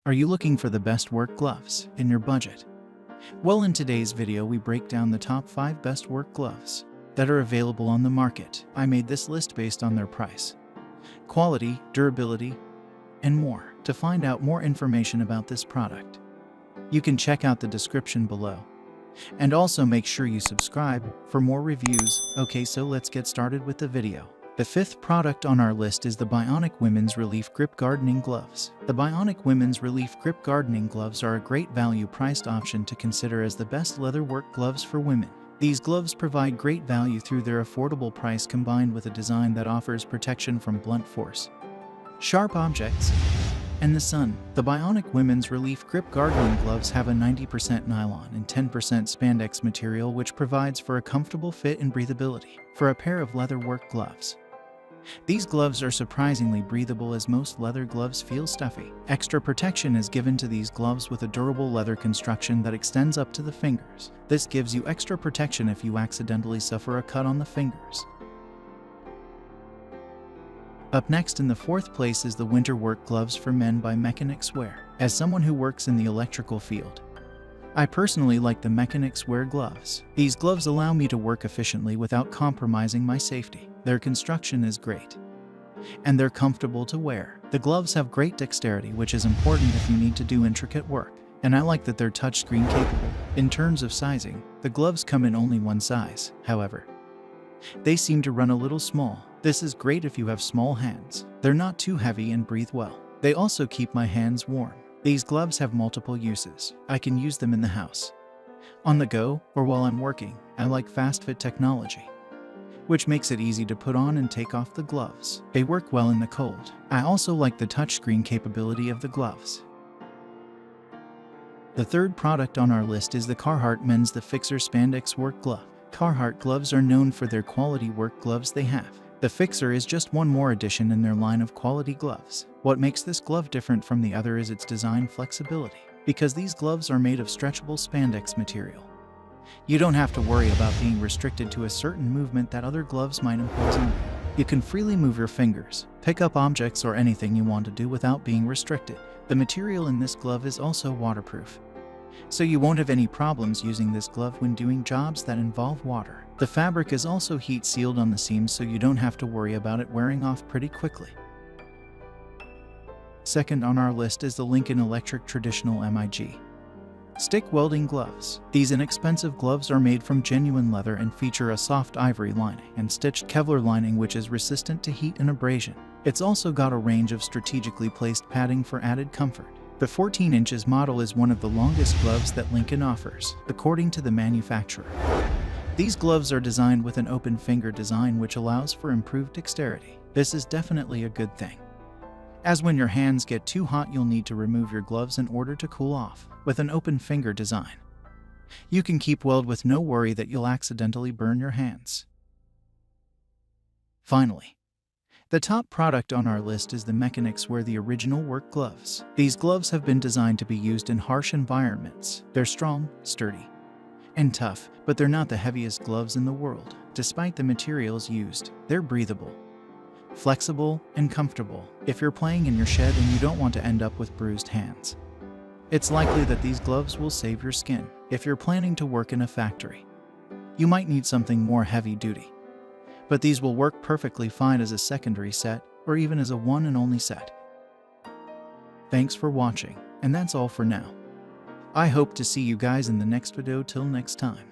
Are you looking for the best work gloves in your budget? Well, in today's video we break down the top 5 best work gloves that are available on the market. I made this list based on their price, quality, durability, and more. To find out more information about this product, you can check out the description below. And also make sure you subscribe for more reviews. Okay, so let's get started with the video. The 5th product on our list is the Bionic Women's Relief Grip Gardening Gloves. The Bionic Women's Relief Grip Gardening Gloves are a great value-priced option to consider as the best leather work gloves for women. These gloves provide great value through their affordable price combined with a design that offers protection from blunt force, sharp objects, and the sun. The Bionic Women's Relief Grip Gardening Gloves have a 90% nylon and 10% spandex material, which provides for a comfortable fit and breathability for a pair of leather work gloves. These gloves are surprisingly breathable, as most leather gloves feel stuffy. Extra protection is given to these gloves with a durable leather construction that extends up to the fingers. This gives you extra protection if you accidentally suffer a cut on the fingers. Up next in the 4th place is the Winter Work Gloves for Men by Mechanix Wear. As someone who works in the electrical field, I personally like the Mechanix Wear gloves. These gloves allow me to work efficiently without compromising my safety. Their construction is great, and they're comfortable to wear. The gloves have great dexterity, which is important if you need to do intricate work, and I like that they're touchscreen capable. In terms of sizing, the gloves come in only one size. However, they seem to run a little small. This is great if you have small hands. They're not too heavy and breathe well. They also keep my hands warm. These gloves have multiple uses. I can use them in the house, on the go, or while I'm working. I like fast fit technology, which makes it easy to put on and take off the gloves. They work well in the cold. I also like the touchscreen capability of the gloves. The 3rd product on our list is the Carhartt Mens Fixer Spandex Work Glove. Carhartt gloves are known for their quality work gloves they have. The Fixer is just one more addition in their line of quality gloves. What makes this glove different from the other is its design flexibility. Because these gloves are made of stretchable spandex material, you don't have to worry about being restricted to a certain movement that other gloves might impose on you. You can freely move your fingers, pick up objects, or anything you want to do without being restricted. The material in this glove is also waterproof, so you won't have any problems using this glove when doing jobs that involve water. The fabric is also heat sealed on the seams, so you don't have to worry about it wearing off pretty quickly. 2nd on our list is the Lincoln Electric Traditional MIG Stick Welding Gloves. These inexpensive gloves are made from genuine leather and feature a soft ivory lining and stitched Kevlar lining, which is resistant to heat and abrasion. It's also got a range of strategically placed padding for added comfort. The 14 inches model is one of the longest gloves that Lincoln offers, according to the manufacturer. These gloves are designed with an open finger design, which allows for improved dexterity. This is definitely a good thing, as when your hands get too hot, you'll need to remove your gloves in order to cool off. With an open finger design, you can keep weld with no worry that you'll accidentally burn your hands. Finally, the top product on our list is the Mechanix Wear the Original Work Gloves. These gloves have been designed to be used in harsh environments. They're strong, sturdy, and tough, but they're not the heaviest gloves in the world. Despite the materials used, they're breathable, flexible, and comfortable. If you're playing in your shed and you don't want to end up with bruised hands, it's likely that these gloves will save your skin. If you're planning to work in a factory, you might need something more heavy duty, but these will work perfectly fine as a secondary set or even as a one and only set. Thanks for watching, and that's all for now. I hope to see you guys in the next video. Till next time.